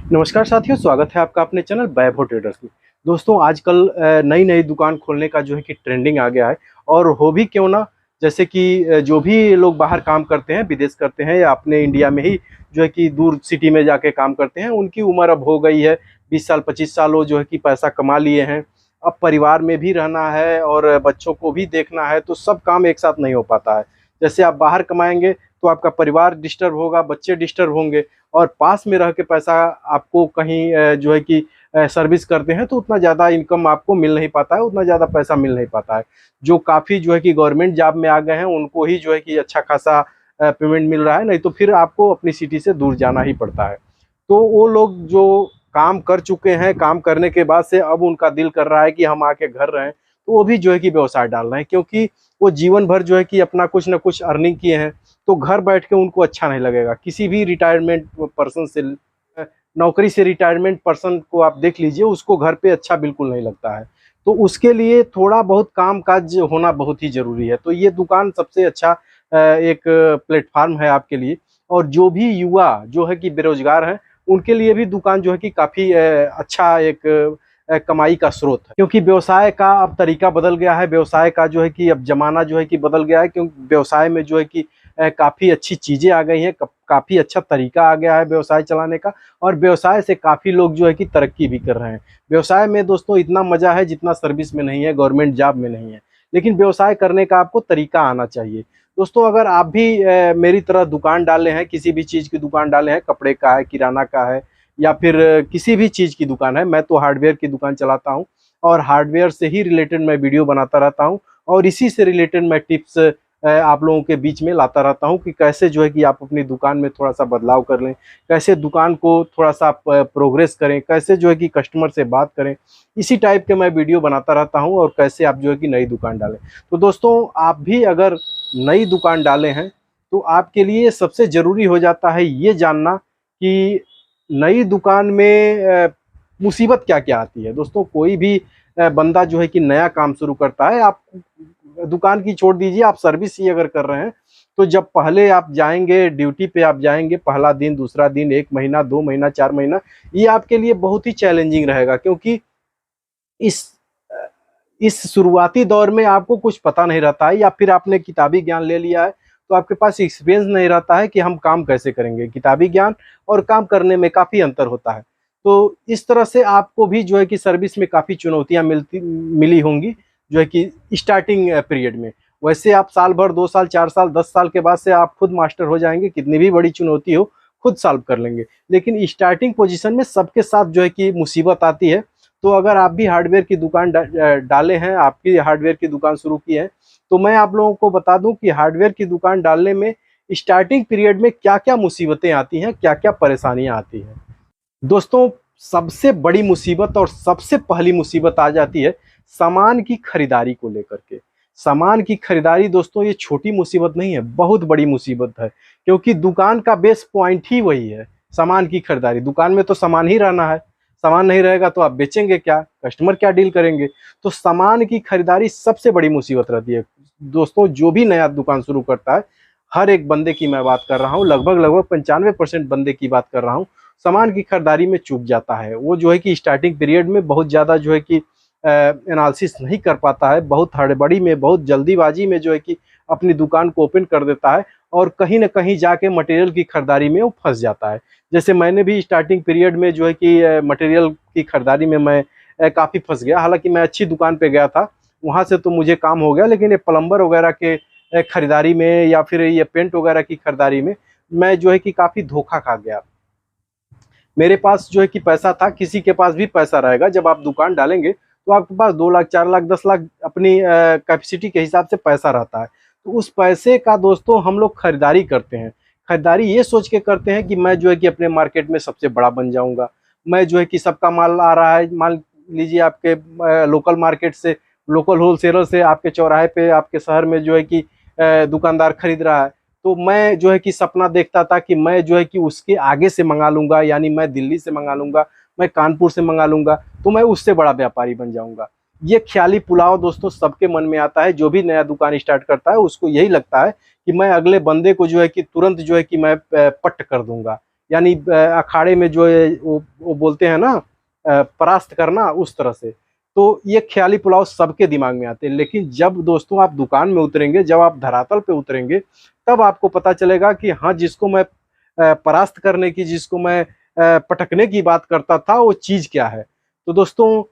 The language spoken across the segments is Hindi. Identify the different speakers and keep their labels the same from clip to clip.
Speaker 1: नमस्कार साथियों, स्वागत है आपका अपने चैनल वैभव ट्रेडर्स में। दोस्तों आजकल नई नई दुकान खोलने का जो है कि ट्रेंडिंग आ गया है। और हो भी क्यों ना, जैसे कि जो भी लोग बाहर काम करते हैं, विदेश करते हैं या अपने इंडिया में ही जो है कि दूर सिटी में जाके काम करते हैं, उनकी उम्र अब हो गई है 20 साल 25 साल। वो जो है कि पैसा कमा लिए हैं, अब परिवार में भी रहना है और बच्चों को भी देखना है, तो सब काम एक साथ नहीं हो पाता है। जैसे आप बाहर कमाएंगे तो आपका परिवार डिस्टर्ब होगा, बच्चे डिस्टर्ब होंगे, और पास में रह के पैसा आपको कहीं जो है कि सर्विस करते हैं तो उतना ज़्यादा इनकम आपको मिल नहीं पाता है, उतना ज़्यादा पैसा मिल नहीं पाता है। जो काफ़ी जो है कि गवर्नमेंट जॉब में आ गए हैं उनको ही जो है कि अच्छा खासा पेमेंट मिल रहा है, नहीं तो फिर आपको अपनी सिटी से दूर जाना ही पड़ता है। तो वो लोग जो काम कर चुके हैं, काम करने के बाद से अब उनका दिल कर रहा है कि हम आके घर रहें, तो वो भी जो है कि व्यवसाय डाल रहे हैं, क्योंकि वो जीवन भर जो है कि अपना कुछ ना कुछ अर्निंग किए हैं। तो घर बैठ के उनको अच्छा नहीं लगेगा। किसी भी रिटायरमेंट पर्सन से, नौकरी से रिटायरमेंट पर्सन को आप देख लीजिए, उसको घर पे अच्छा बिल्कुल नहीं लगता है। तो उसके लिए थोड़ा बहुत काम काज होना बहुत ही ज़रूरी है। तो ये दुकान सबसे अच्छा एक प्लेटफार्म है आपके लिए। और जो भी युवा जो है कि बेरोजगार हैं, उनके लिए भी दुकान जो है कि काफ़ी अच्छा एक कमाई का स्रोत है, क्योंकि व्यवसाय का अब तरीका बदल गया है। व्यवसाय का जो है कि अब ज़माना जो है कि बदल गया है, क्योंकि व्यवसाय में जो है कि काफ़ी अच्छी चीज़ें आ गई हैं, काफ़ी अच्छा तरीका आ गया है व्यवसाय चलाने का। और व्यवसाय से काफ़ी लोग जो है कि तरक्की भी कर रहे हैं। व्यवसाय में दोस्तों इतना मज़ा है जितना सर्विस में नहीं है, गवर्नमेंट जॉब में नहीं है। लेकिन व्यवसाय करने का आपको तरीका आना चाहिए। दोस्तों अगर आप भी मेरी तरह दुकान डाले हैं, किसी भी चीज़ की दुकान डाले हैं, कपड़े का है, किराना का है, या फिर किसी भी चीज़ की दुकान है। मैं तो हार्डवेयर की दुकान चलाता हूँ और हार्डवेयर से ही रिलेटेड मैं वीडियो बनाता रहता हूँ, और इसी से रिलेटेड मैं टिप्स आप लोगों के बीच में लाता रहता हूँ कि कैसे जो है कि आप अपनी दुकान में थोड़ा-सा बदलाव कर लें, कैसे दुकान को थोड़ा-सा आप प्रोग्रेस करें, कैसे जो है कि कस्टमर से बात करें। इसी टाइप के मैं वीडियो बनाता रहता हूँ, और कैसे आप जो है कि नई दुकान डालें। तो दोस्तों आप भी अगर नई दुकान डाले हैं, तो आपके लिए सबसे ज़रूरी हो जाता है ये जानना कि नई दुकान में मुसीबत क्या-क्या आती है। दोस्तों कोई भी बंदा जो है कि नया काम शुरू करता है, आप दुकान की छोड़ दीजिए, आप सर्विस ही अगर कर रहे हैं, तो जब पहले आप जाएँगे, ड्यूटी पे आप जाएँगे, पहला दिन, दूसरा दिन, 1 महीना, 2 महीना, 4 महीना, ये आपके लिए बहुत ही चैलेंजिंग रहेगा, क्योंकि इस अ, इस शुरुआती दौर में आपको कुछ पता नहीं रहता है, या फिर आपने किताबी ज्ञान ले लिया है, तो आपके पास एक्सपीरियंस नहीं रहता है कि हम काम कैसे करेंगे। किताबी ज्ञान और काम करने में काफ़ी अंतर होता है। तो इस तरह से आपको भी जो है कि सर्विस में काफ़ी चुनौतियाँ मिली होंगी, जो है कि स्टार्टिंग पीरियड में। वैसे आप साल भर, 2 साल, 4 साल, 10 साल के बाद से आप खुद मास्टर हो जाएँगे, कितनी भी बड़ी चुनौती हो, खुद सॉल्व कर लेंगे। लेकिन स्टार्टिंग पोज़ीशन में सबके साथ जो है कि मुसीबत आती है। तो अगर आप भी हार्डवेयर की दुकान डाले हैं, आपकी हार्डवेयर की दुकान शुरू की है, तो मैं आप लोगों को बता दूं कि हार्डवेयर की दुकान डालने में स्टार्टिंग पीरियड में क्या-क्या मुसीबतें आती हैं, क्या-क्या परेशानियां आती हैं। दोस्तों सबसे बड़ी मुसीबत और सबसे पहली मुसीबत आ जाती है सामान की खरीदारी को लेकर के। सामान की खरीदारी दोस्तों ये छोटी मुसीबत नहीं है, बहुत बड़ी मुसीबत है, क्योंकि दुकान का बेस पॉइंट ही वही है, सामान की खरीदारी। दुकान में तो सामान ही रहना है, सामान नहीं रहेगा तो आप बेचेंगे क्या, कस्टमर क्या डील करेंगे। तो सामान की खरीदारी सबसे बड़ी मुसीबत रहती है। दोस्तों जो भी नया दुकान शुरू करता है, हर एक बंदे की मैं बात कर रहा हूँ, लगभग 95% बंदे की बात कर रहा हूँ, सामान की खरीदारी में चूक जाता है। वो जो है कि स्टार्टिंग पीरियड में बहुत ज़्यादा जो है कि एनालिसिस नहीं कर पाता है, बहुत हड़बड़ी में, बहुत जल्दीबाजी में जो है कि अपनी दुकान को ओपन कर देता है, और कहीं न कहीं जाके मटेरियल की खरीदारी में वो फँस जाता है। जैसे मैंने भी स्टार्टिंग पीरियड में जो है कि मटेरियल की खरीदारी में मैं काफ़ी फँस गया। हालाँकि मैं अच्छी दुकान पे गया था, वहाँ से तो मुझे काम हो गया, लेकिन ये प्लम्बर वगैरह के खरीदारी में, या फिर ये पेंट वगैरह की खरीदारी में मैं जो है कि काफ़ी धोखा खा गया। मेरे पास जो है कि पैसा था, किसी के पास भी पैसा रहेगा, जब आप दुकान डालेंगे तो आपके पास 2 लाख, 4 लाख, 10 लाख अपनी कैपेसिटी के हिसाब से पैसा रहता है। तो उस पैसे का दोस्तों हम लोग खरीदारी करते हैं। खरीदारी ये सोच के करते हैं कि मैं जो है कि अपने मार्केट में सबसे बड़ा बन जाऊँगा। मैं जो है कि सबका माल आ रहा है, मान लीजिए आपके लोकल मार्केट से, लोकल होलसेलर से आपके चौराहे पे, आपके शहर में जो है कि दुकानदार खरीद रहा है। तो मैं जो है कि सपना देखता था कि मैं जो है कि उसके आगे से मंगा लूँगा, यानी मैं दिल्ली से मंगा लूँगा, मैं कानपुर से मंगा लूँगा, तो मैं उससे बड़ा व्यापारी बन जाऊँगा। ये ख़्याली पुलाव दोस्तों सबके मन में आता है। जो भी नया दुकान स्टार्ट करता है उसको यही लगता है कि मैं अगले बंदे को जो है कि तुरंत जो है कि मैं पट्ट कर दूँगा, यानी अखाड़े में जो है वो बोलते हैं ना परास्त करना, उस तरह से। तो ये ख्याली पुलाव सबके दिमाग में आते हैं, लेकिन जब दोस्तों आप दुकान में उतरेंगे, जब आप धरातल पे उतरेंगे, तब आपको पता चलेगा कि हाँ, जिसको मैं परास्त करने की, जिसको मैं पटकने की बात करता था, वो चीज क्या है। तो दोस्तों,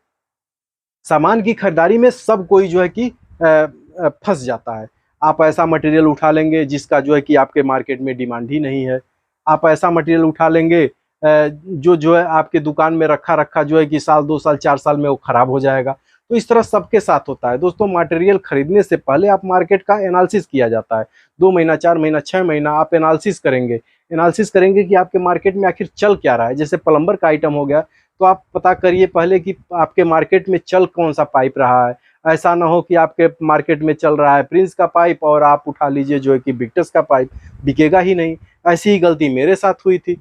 Speaker 1: सामान की खरीदारी में सब कोई जो है कि फंस जाता है। आप ऐसा मटेरियल उठा लेंगे जिसका जो है कि आपके मार्केट में डिमांड ही नहीं है। आप ऐसा मटेरियल उठा लेंगे जो है आपके दुकान में रखा रखा जो है कि साल 2 साल 4 साल में वो खराब हो जाएगा। तो इस तरह सबके साथ होता है दोस्तों। मटेरियल खरीदने से पहले आप मार्केट का एनालिसिस किया जाता है। 2 महीना, 4 महीना, 6 महीना आप एनालिसिस करेंगे। एनालिसिस करेंगे कि आपके मार्केट में आखिर चल क्या रहा है। जैसे प्लम्बर का आइटम हो गया, तो आप पता करिए पहले कि आपके मार्केट में चल कौन सा पाइप रहा है। ऐसा ना हो कि आपके मार्केट में चल रहा है प्रिंस का पाइप और आप उठा लीजिए जो है कि विक्टर्स का पाइप, बिकेगा ही नहीं। ऐसी ही गलती मेरे साथ हुई थी।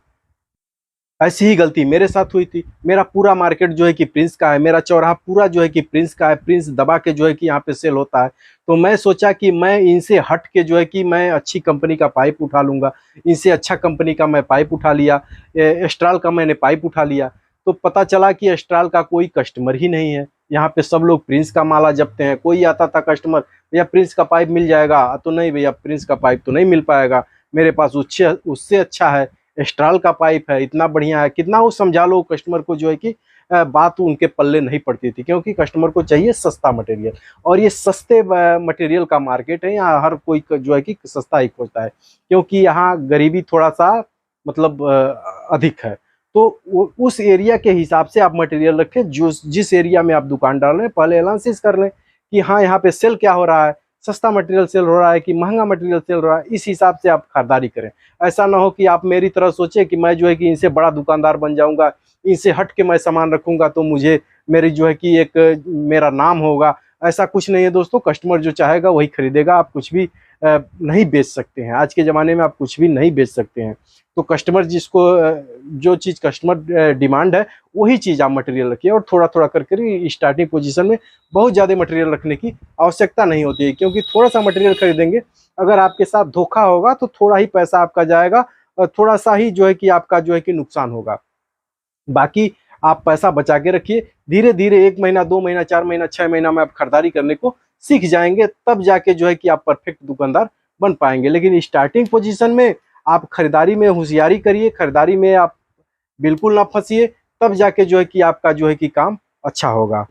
Speaker 1: ऐसी ही गलती मेरे साथ हुई थी। मेरा पूरा मार्केट जो है कि प्रिंस का है, मेरा चौराहा पूरा जो है कि प्रिंस का है, प्रिंस दबा के जो है कि यहाँ पे सेल होता है। तो मैं सोचा कि मैं इनसे हट के जो है कि मैं अच्छी कंपनी का पाइप उठा लूंगा। इनसे अच्छा कंपनी का मैं पाइप उठा लिया, एस्ट्राल का मैंने पाइप उठा लिया। तो पता चला कि एस्ट्राल का कोई कस्टमर ही नहीं है। यहाँ पे सब लोग प्रिंस का माला जपते हैं। कोई आता था कस्टमर, भैया प्रिंस का पाइप मिल जाएगा, तो नहीं भैया प्रिंस का पाइप तो नहीं मिल पाएगा, मेरे पास उससे उससे अच्छा है, एस्ट्राल का पाइप है, इतना बढ़िया है। कितना वो समझा लो कस्टमर को जो है कि बात उनके पल्ले नहीं पड़ती थी, क्योंकि कस्टमर को चाहिए सस्ता मटेरियल। और ये सस्ते मटेरियल का मार्केट है। यहाँ हर कोई जो है कि सस्ता ही खोजता है, क्योंकि यहाँ गरीबी थोड़ा सा मतलब अधिक है। तो उस एरिया के हिसाब से आप मटेरियल रखें। जो जिस एरिया में आप दुकान डाल रहे हैं, पहले एनालिसिस कर लें कि हाँ, यहाँ पे सेल क्या हो रहा है, सस्ता मटेरियल सेल हो रहा है कि महंगा मटेरियल सेल हो रहा है। इस हिसाब से आप खरीदारी करें। ऐसा ना हो कि आप मेरी तरह सोचे कि मैं जो है कि इनसे बड़ा दुकानदार बन जाऊंगा, इनसे हट के मैं सामान रखूंगा तो मुझे मेरी जो है कि एक मेरा नाम होगा। ऐसा कुछ नहीं है दोस्तों। कस्टमर जो चाहेगा वही खरीदेगा। आप कुछ भी नहीं बेच सकते हैं। आज के ज़माने में आप कुछ भी नहीं बेच सकते हैं। तो कस्टमर जिसको जो चीज़ कस्टमर डिमांड है, वही चीज़ आप मटेरियल रखिए। और थोड़ा थोड़ा करके स्टार्टिंग पोजीशन में बहुत ज़्यादा मटेरियल रखने की आवश्यकता नहीं होती है, क्योंकि थोड़ा सा मटेरियल खरीदेंगे, अगर आपके साथ धोखा होगा तो थोड़ा ही पैसा आपका जाएगा और थोड़ा सा ही जो है कि आपका जो है कि नुकसान होगा। बाकी आप पैसा बचा के रखिए। धीरे धीरे 1 महीना, 2 महीना, 4 महीना, 6 महीना में आप खरीदारी करने को सीख जाएंगे, तब जाके जो है कि आप परफेक्ट दुकानदार बन पाएंगे। लेकिन स्टार्टिंग पोजीशन में आप खरीदारी में होशियारी करिए, खरीदारी में आप बिल्कुल ना फंसिए, तब जाके जो है कि आपका जो है कि काम अच्छा होगा।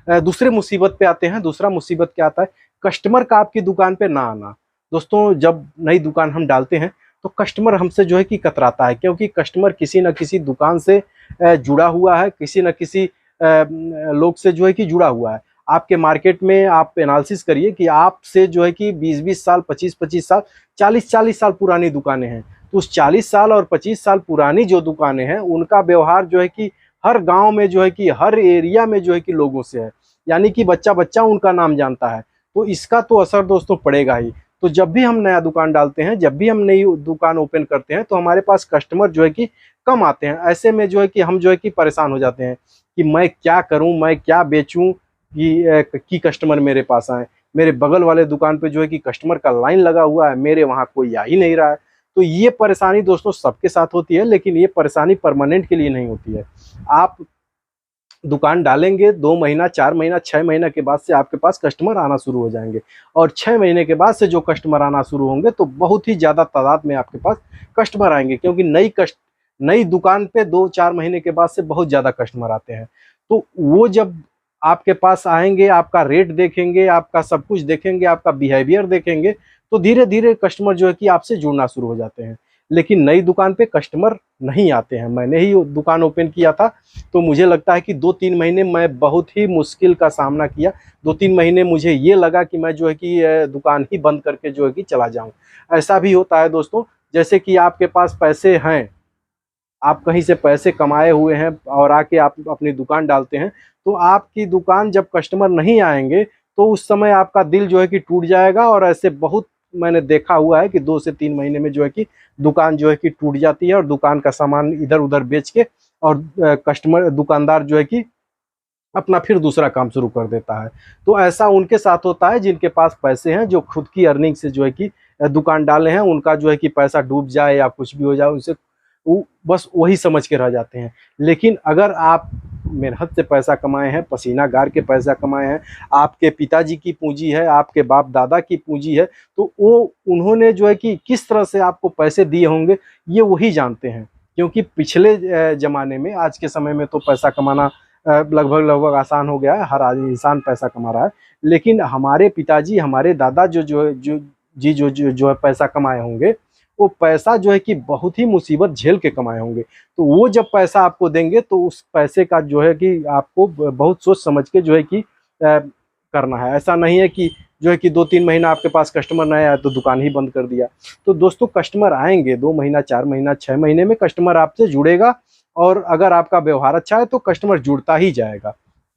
Speaker 1: दूसरे मुसीबत पे आते हैं। दूसरा मुसीबत क्या आता है, कस्टमर का आपकी दुकान पे ना आना। दोस्तों, जब नई दुकान हम डालते हैं तो कस्टमर हमसे जो है कि कतराता है, क्योंकि कस्टमर किसी न किसी दुकान से जुड़ा हुआ है, किसी न किसी लोग से जो है कि जुड़ा हुआ है। आपके मार्केट में आप एनालिसिस करिए कि आपसे जो है कि 20-20 साल, 25-25 साल, 40-40 साल पुरानी दुकानें हैं। तो उस 40 साल और 25 साल पुरानी जो दुकानें हैं, उनका व्यवहार जो है कि हर गांव में जो है कि हर एरिया में जो है कि लोगों से है, यानी कि बच्चा बच्चा उनका नाम जानता है। तो इसका तो असर दोस्तों पड़ेगा ही। तो जब भी हम नया दुकान डालते हैं, जब भी हम नई दुकान ओपन करते हैं, तो हमारे पास कस्टमर जो है कि कम आते हैं। ऐसे में जो है कि हम जो है कि परेशान हो जाते हैं कि मैं क्या करूं, मैं क्या बेचूं कि कस्टमर मेरे पास आए। मेरे बगल वाले दुकान पे जो है कि कस्टमर का लाइन लगा हुआ है, मेरे वहाँ कोई आ ही नहीं रहा है। तो ये परेशानी दोस्तों सबके साथ होती है, लेकिन ये परेशानी परमानेंट के लिए नहीं होती है। आप दुकान डालेंगे, 2 महीना, 4 महीना, 6 महीना के बाद से आपके पास कस्टमर आना शुरू हो जाएंगे। और 6 महीने के बाद से जो कस्टमर आना शुरू होंगे, तो बहुत ही ज़्यादा तादाद में आपके पास कस्टमर आएंगे, क्योंकि नई दुकान पे 2-4 महीने के बाद से बहुत ज़्यादा कस्टमर आते हैं। तो वो जब आपके पास आएंगे, आपका रेट देखेंगे, आपका सब कुछ देखेंगे, आपका बिहेवियर देखेंगे, तो धीरे धीरे कस्टमर जो है कि आपसे जुड़ना शुरू हो जाते हैं। लेकिन नई दुकान पे कस्टमर नहीं आते हैं। मैंने ही दुकान ओपन किया था, तो मुझे लगता है कि 2-3 महीने मैं बहुत ही मुश्किल का सामना किया। 2-3 महीने मुझे ये लगा कि मैं जो है कि दुकान ही बंद करके जो है कि चला जाऊं। ऐसा भी होता है दोस्तों, जैसे कि आपके पास पैसे हैं, आप कहीं से पैसे कमाए हुए हैं और आके आप अपनी दुकान डालते हैं, तो आपकी दुकान जब कस्टमर नहीं आएंगे, तो उस समय आपका दिल जो है कि टूट जाएगा। और ऐसे बहुत मैंने देखा हुआ है कि 2 से 3 महीने में जो है कि दुकान जो है कि टूट जाती है और दुकान का सामान इधर उधर बेच के और कस्टमर दुकानदार जो है कि अपना फिर दूसरा काम शुरू कर देता है। तो ऐसा उनके साथ होता है जिनके पास पैसे हैं, जो खुद की अर्निंग से जो है कि दुकान डाले हैं। उनका जो है कि पैसा डूब जाए या कुछ भी हो जाए, उनसे वो बस वही समझ के रह जाते हैं। लेकिन अगर आप मेहनत से पैसा कमाए हैं, पसीना गार के पैसा कमाए हैं, आपके पिताजी की पूंजी है, आपके बाप दादा की पूंजी है, तो वो उन्होंने जो है कि किस तरह से आपको पैसे दिए होंगे ये वही जानते हैं। क्योंकि पिछले ज़माने में, आज के समय में तो पैसा कमाना लगभग लगभग आसान हो गया है, हर आदमी इंसान पैसा कमा रहा है। लेकिन हमारे पिताजी, हमारे दादा जो है पैसा कमाए होंगे, वो पैसा जो है कि बहुत ही मुसीबत झेल के कमाए होंगे। तो वो जब पैसा आपको देंगे तो उस पैसे का जो है कि आपको बहुत सोच समझ के जो है कि करना है। ऐसा नहीं है कि जो है कि 2-3 महीना आपके पास कस्टमर नहीं आया तो दुकान ही बंद कर दिया। तो दोस्तों कस्टमर आएंगे, 2 महीना, 4 महीना, 6 महीने में कस्टमर आपसे जुड़ेगा, और अगर आपका व्यवहार अच्छा है तो कस्टमर जुड़ता ही जाएगा।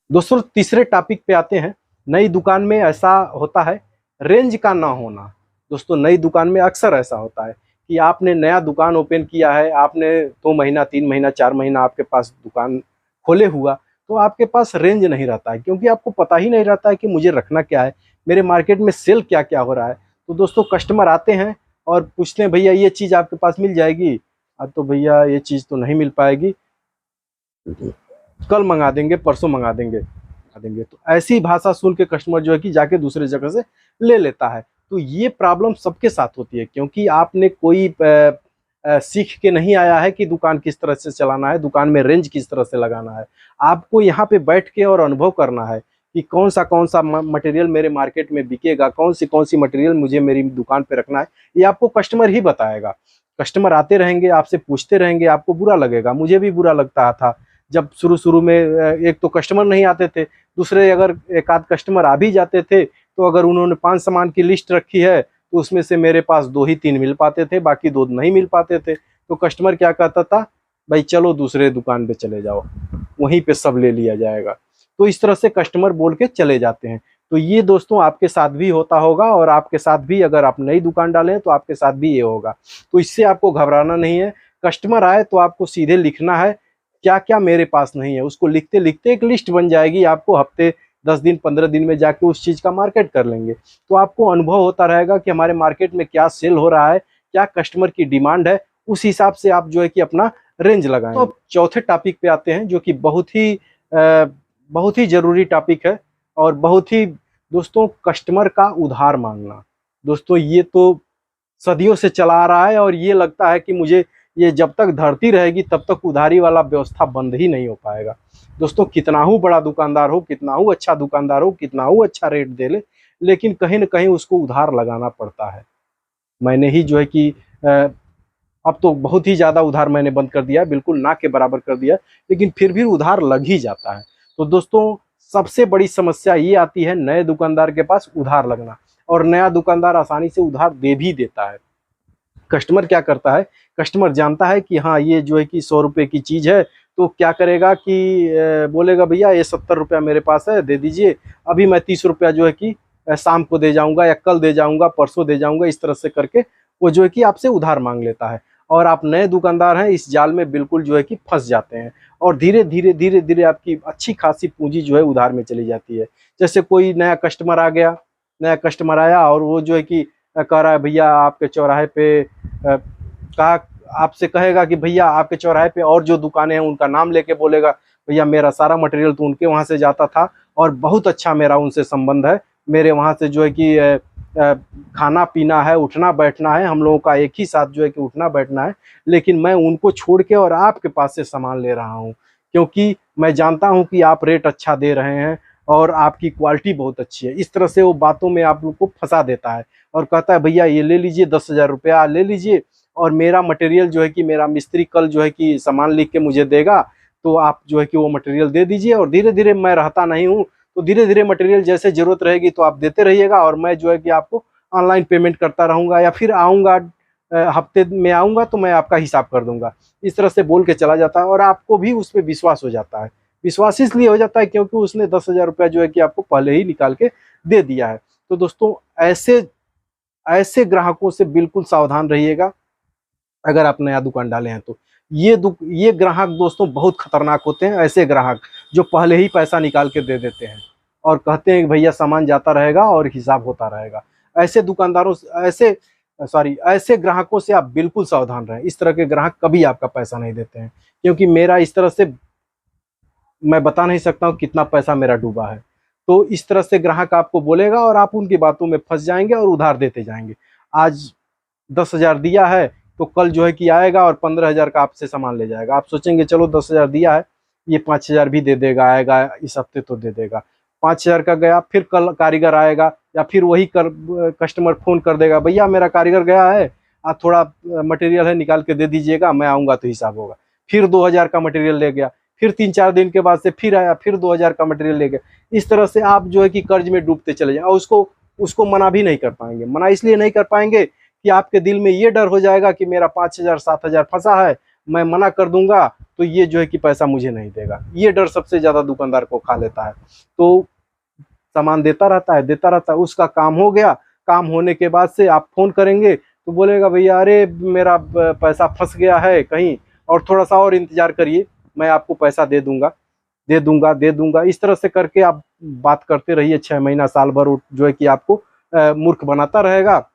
Speaker 1: दोस्तों तीसरे टॉपिक पे आते हैं। नई दुकान में ऐसा होता है, रेंज का ना होना। दोस्तों नई दुकान में अक्सर ऐसा होता है कि आपने नया दुकान ओपन किया है, आपने 2 महीना, 3 महीना, 4 महीना आपके पास दुकान खोले हुआ, तो आपके पास रेंज नहीं रहता है, क्योंकि आपको पता ही नहीं रहता है कि मुझे रखना क्या है, मेरे मार्केट में सेल क्या क्या हो रहा है। तो दोस्तों कस्टमर आते हैं और पूछते हैं भैया ये चीज़ आपके पास मिल जाएगी? तो भैया ये चीज़ तो नहीं मिल पाएगी, कल मंगा देंगे, परसों मंगा देंगे। तो ऐसी भाषा सुन के कस्टमर जो है कि जाके दूसरे जगह से ले लेता है। तो ये प्रॉब्लम सबके साथ होती है, क्योंकि आपने कोई सीख के नहीं आया है कि दुकान किस तरह से चलाना है, दुकान में रेंज किस तरह से लगाना है। आपको यहाँ पे बैठ के और अनुभव करना है कि कौन सा मटेरियल मेरे मार्केट में बिकेगा, कौन सी मटेरियल मुझे मेरी दुकान पे रखना है, ये आपको कस्टमर ही बताएगा। कस्टमर आते रहेंगे, आपसे पूछते रहेंगे, आपको बुरा लगेगा, मुझे भी बुरा लगता था जब शुरू में एक तो कस्टमर नहीं आते थे, दूसरे अगर एक आध कस्टमर आ भी जाते थे तो अगर उन्होंने 5 सामान की लिस्ट रखी है तो उसमें से मेरे पास 2 ही 3 मिल पाते थे, बाकी 2 नहीं मिल पाते थे। तो कस्टमर क्या कहता था, भाई चलो दूसरे दुकान पे चले जाओ, वहीं पे सब ले लिया जाएगा। तो इस तरह से कस्टमर बोल के चले जाते हैं। तो ये दोस्तों आपके साथ भी होता होगा, और आपके साथ भी अगर आप नई दुकान डालें तो आपके साथ भी ये होगा। तो इससे आपको घबराना नहीं है। कस्टमर आए तो आपको सीधे लिखना है क्या क्या मेरे पास नहीं है, उसको लिखते लिखते एक लिस्ट बन जाएगी। आपको हफ्ते 10 दिन 15 दिन में जाके उस चीज़ का मार्केट कर लेंगे, तो आपको अनुभव होता रहेगा कि हमारे मार्केट में क्या सेल हो रहा है, क्या कस्टमर की डिमांड है, उस हिसाब से आप जो है कि अपना रेंज लगाएं। तो चौथे टॉपिक पे आते हैं, जो कि बहुत ही ज़रूरी टॉपिक है, और बहुत ही दोस्तों कस्टमर का उधार मांगना। दोस्तों ये तो सदियों से चला आ रहा है, और ये लगता है कि मुझे ये जब तक धरती रहेगी तब तक उधारी वाला व्यवस्था बंद ही नहीं हो पाएगा। दोस्तों कितना ही बड़ा दुकानदार हो, कितना ही अच्छा दुकानदार हो, कितना ही अच्छा रेट दे ले, लेकिन कहीं न कहीं उसको उधार लगाना पड़ता है। मैंने ही जो है कि अब तो बहुत ही ज़्यादा उधार मैंने बंद कर दिया है, बिल्कुल ना के बराबर कर दिया, लेकिन फिर भी उधार लग ही जाता है। तो दोस्तों सबसे बड़ी समस्या ये आती है नए दुकानदार के पास उधार लगना, और नया दुकानदार आसानी से उधार दे भी देता है। कस्टमर क्या करता है, कस्टमर जानता है कि हाँ ये जो है कि 100 रुपये की चीज़ है, तो क्या करेगा कि बोलेगा भैया ये 70 रुपया मेरे पास है, दे दीजिए, अभी मैं 30 रुपया जो है कि शाम को दे जाऊंगा, या कल दे जाऊंगा, परसों दे जाऊंगा। इस तरह से करके वो जो है कि आपसे उधार मांग लेता है, और आप नए दुकानदार हैं, इस जाल में बिल्कुल जो है कि फंस जाते हैं, और धीरे धीरे आपकी अच्छी खासी पूंजी जो है उधार में चली जाती है। जैसे कोई नया कस्टमर आ गया, नया कस्टमर आया और वो जो है कि कह रहा है भैया आपके चौराहे पे कहा, आपसे कहेगा कि भैया आपके चौराहे पे और जो दुकानें हैं उनका नाम लेके बोलेगा, भैया मेरा सारा मटेरियल तो उनके वहाँ से जाता था और बहुत अच्छा मेरा उनसे संबंध है, मेरे वहाँ से जो है कि खाना पीना है, उठना बैठना है, हम लोगों का एक ही साथ जो है कि उठना बैठना है, लेकिन मैं उनको छोड़ के और आपके पास से सामान ले रहा हूँ, क्योंकि मैं जानता हूँ कि आप रेट अच्छा दे रहे हैं और आपकी क्वालिटी बहुत अच्छी है। इस तरह से वो बातों में आप लोग को फंसा देता है और कहता है भैया ये ले लीजिए, 10,000 रुपया ले लीजिए, और मेरा मटेरियल जो है कि मेरा मिस्त्री कल जो है कि सामान लिख के मुझे देगा, तो आप जो है कि वो मटेरियल दे दीजिए, और धीरे धीरे मैं रहता नहीं हूँ तो धीरे धीरे मटेरियल जैसे ज़रूरत रहेगी तो आप देते रहिएगा, और मैं जो है कि आपको ऑनलाइन पेमेंट करता रहूँगा, या फिर आऊँगा हफ्ते में आऊँगा तो मैं आपका हिसाब कर दूँगा। इस तरह से बोल के चला जाता है और आपको भी उस पर विश्वास हो जाता है। विश्वास इसलिए हो जाता है क्योंकि उसने 10,000 रुपया जो है कि आपको पहले ही निकाल के दे दिया है। तो दोस्तों ऐसे ग्राहकों से बिल्कुल सावधान रहिएगा अगर आप नया दुकान डाले हैं तो। ये ग्राहक दोस्तों बहुत खतरनाक होते हैं, ऐसे ग्राहक जो पहले ही पैसा निकाल के दे देते हैं और कहते हैं कि भैया सामान जाता रहेगा और हिसाब होता रहेगा। ऐसे दुकानदारों ऐसे सॉरी, ऐसे ग्राहकों से आप बिल्कुल सावधान रहें। इस तरह के ग्राहक कभी आपका पैसा नहीं देते हैं, क्योंकि मेरा इस तरह से मैं बता नहीं सकता हूँ कितना पैसा मेरा डूबा है। तो इस तरह से ग्राहक आपको बोलेगा और आप उनकी बातों में फंस जाएंगे और उधार देते जाएंगे। आज 10,000 दिया है तो कल जो है कि आएगा और 15,000 का आपसे सामान ले जाएगा। आप सोचेंगे चलो 10,000 दिया है, ये 5,000 भी दे देगा, आएगा इस हफ्ते तो दे देगा। 5,000 का गया, फिर कल कारीगर आएगा, या फिर वही कस्टमर फोन कर देगा, भैया मेरा कारीगर गया है, आप थोड़ा मटेरियल है निकाल के दे दीजिएगा, मैं आऊँगा तो हिसाब होगा। फिर 2,000 का मटेरियल ले गया, फिर 3-4 दिन के बाद से फिर आया, फिर 2,000 का मटेरियल ले गया। इस तरह से आप जो है कि कर्ज में डूबते चले जाएं, और उसको मना भी नहीं कर पाएंगे। मना इसलिए नहीं कर पाएंगे कि आपके दिल में ये डर हो जाएगा कि मेरा 5,000 7,000 फंसा है, मैं मना कर दूंगा तो ये जो है कि पैसा मुझे नहीं देगा। ये डर सबसे ज्यादा दुकानदार को खा लेता है। तो सामान देता रहता है, उसका काम हो गया, काम होने के बाद से आप फोन करेंगे तो बोलेगा भैया अरे मेरा पैसा फंस गया है कहीं, और थोड़ा सा और इंतजार करिए, मैं आपको पैसा दे दूंगा। इस तरह से करके आप बात करते रहिए 6 महीना साल भर, जो है कि आपको मूर्ख बनाता रहेगा।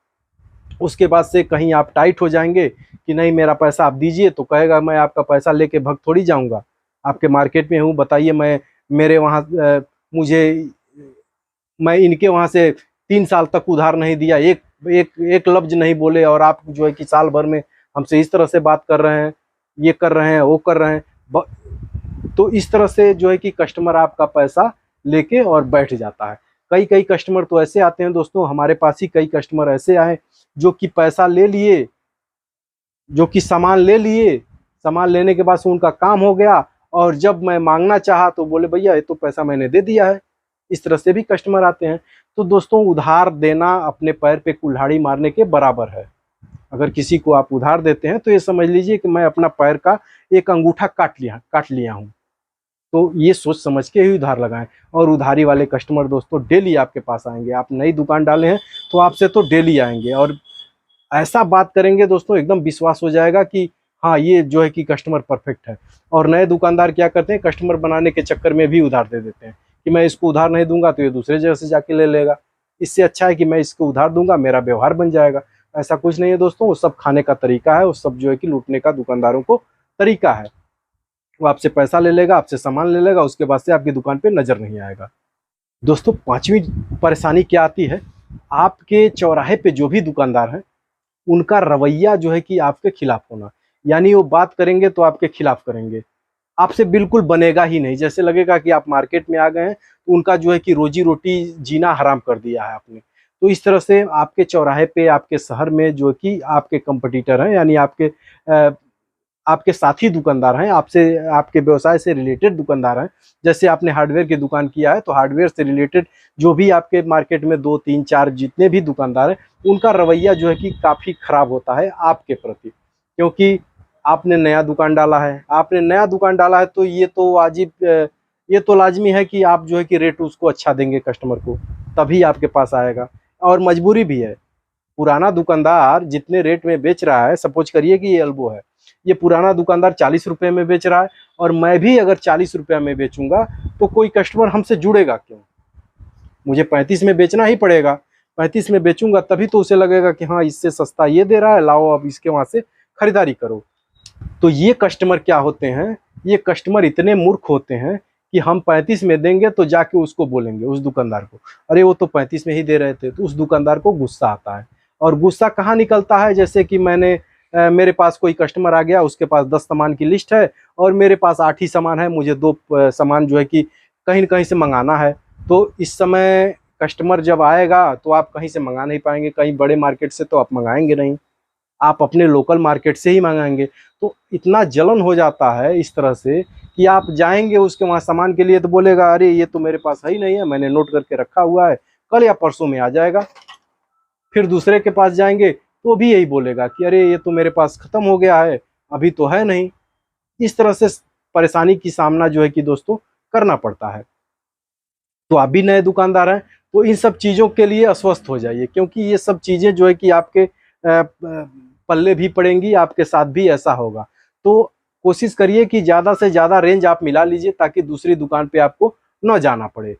Speaker 1: उसके बाद से कहीं आप टाइट हो जाएंगे कि नहीं मेरा पैसा आप दीजिए, तो कहेगा मैं आपका पैसा लेके भग थोड़ी जाऊंगा, आपके मार्केट में हूँ, बताइए मैं मेरे वहाँ मुझे मैं इनके वहाँ से 3 साल तक उधार नहीं दिया, एक लफ्ज नहीं बोले, और आप जो है कि साल भर में हमसे इस तरह से बात कर रहे हैं, ये कर रहे हैं, वो कर रहे हैं। तो इस तरह से जो है कि कस्टमर आपका पैसा लेके और बैठ जाता है। कई कस्टमर तो ऐसे आते हैं दोस्तों, हमारे पास ही कई कस्टमर ऐसे आए जो कि पैसा ले लिए, जो कि सामान ले लिए, सामान लेने के बाद से उनका काम हो गया, और जब मैं मांगना चाहा तो बोले भैया ये तो पैसा मैंने दे दिया है। इस तरह से भी कस्टमर आते हैं। तो दोस्तों उधार देना अपने पैर पे कुल्हाड़ी मारने के बराबर है। अगर किसी को आप उधार देते हैं तो ये समझ लीजिए कि मैं अपना पैर का एक अंगूठा काट लिया हूँ। तो ये सोच समझ के ही उधार लगाएं। और उधारी वाले कस्टमर दोस्तों डेली आपके पास आएंगे। आप नई दुकान डाले हैं तो आपसे तो डेली आएंगे, और ऐसा बात करेंगे दोस्तों एकदम विश्वास हो जाएगा कि हाँ ये जो है कि कस्टमर परफेक्ट है। और नए दुकानदार क्या करते हैं, कस्टमर बनाने के चक्कर में भी उधार दे देते हैं कि मैं इसको उधार नहीं दूंगा तो ये दूसरे जगह से जाके ले लेगा, इससे अच्छा है कि मैं इसको उधार दूंगा, मेरा व्यवहार बन जाएगा। ऐसा कुछ नहीं है दोस्तों, वो सब खाने का तरीका है, वो सब जो है कि लूटने का दुकानदारों को तरीका है। वो आपसे पैसा ले लेगा, आपसे सामान ले लेगा, उसके बाद से आपकी दुकान पे नजर नहीं आएगा। दोस्तों 5वीं परेशानी क्या आती है, आपके चौराहे पे जो भी दुकानदार हैं उनका रवैया जो है कि आपके खिलाफ होना। यानी वो बात करेंगे तो आपके खिलाफ करेंगे, आपसे बिल्कुल बनेगा ही नहीं। जैसे लगेगा कि आप मार्केट में आ गए हैं तो उनका जो है कि रोजी रोटी जीना हराम कर दिया है आपने। तो इस तरह से आपके चौराहे पे, आपके शहर में जो कि आपके कंपटीटर हैं, यानी आपके साथी दुकानदार हैं, आपसे आपके व्यवसाय से रिलेटेड दुकानदार हैं। जैसे आपने हार्डवेयर की दुकान किया है तो हार्डवेयर से रिलेटेड जो भी आपके मार्केट में 2 3 4 जितने भी दुकानदार हैं, उनका रवैया जो है कि काफ़ी खराब होता है आपके प्रति। क्योंकि आपने नया दुकान डाला है तो ये तो लाजमी है कि आप जो है कि रेट उसको अच्छा देंगे कस्टमर को, तभी आपके पास आएगा। और मजबूरी भी है, पुराना दुकानदार जितने रेट में बेच रहा है, सपोज करिए कि ये एल्बो है, ये पुराना दुकानदार 40 रुपए में बेच रहा है, और मैं भी अगर 40 रुपया में बेचूंगा तो कोई कस्टमर हमसे जुड़ेगा क्यों? मुझे 35 में बेचना ही पड़ेगा। 35 में बेचूंगा तभी तो उसे लगेगा कि हाँ इससे सस्ता ये दे रहा है, लाओ अब इसके वहां से खरीदारी करो। तो ये कस्टमर क्या होते हैं, ये कस्टमर इतने मूर्ख होते हैं कि हम 35 में देंगे तो जाके उसको बोलेंगे, उस दुकानदार को, अरे वो तो 35 में ही दे रहे थे। तो उस दुकानदार को गुस्सा आता है। और गुस्सा कहाँ निकलता है, जैसे कि मेरे पास कोई कस्टमर आ गया, उसके पास 10 सामान की लिस्ट है और मेरे पास 8 ही सामान है, मुझे 2 सामान जो है कि कहीं न कहीं से मंगाना है। तो इस समय कस्टमर जब आएगा तो आप कहीं से मंगा नहीं पाएंगे, कहीं बड़े मार्केट से तो आप मंगाएंगे नहीं, आप अपने लोकल मार्केट से ही मंगाएंगे। तो इतना जलन हो जाता है इस तरह से कि आप जाएंगे उसके वहाँ सामान के लिए तो बोलेगा अरे ये तो मेरे पास है ही नहीं है, मैंने नोट करके रखा हुआ है, कल या परसों में आ जाएगा। फिर दूसरे के पास जाएंगे तो भी यही बोलेगा कि अरे ये तो मेरे पास खत्म हो गया है, अभी तो है नहीं। इस तरह से परेशानी की सामना जो है कि दोस्तों करना पड़ता है। तो आप भी नए दुकानदार हैं तो इन सब चीज़ों के लिए अस्वस्थ हो जाइए, क्योंकि ये सब चीज़ें जो है कि आपके पल्ले भी पड़ेंगी, आपके साथ भी ऐसा होगा। तो कोशिश करिए कि ज़्यादा से ज़्यादा रेंज आप मिला लीजिए ताकि दूसरी दुकान पे आपको न जाना पड़े।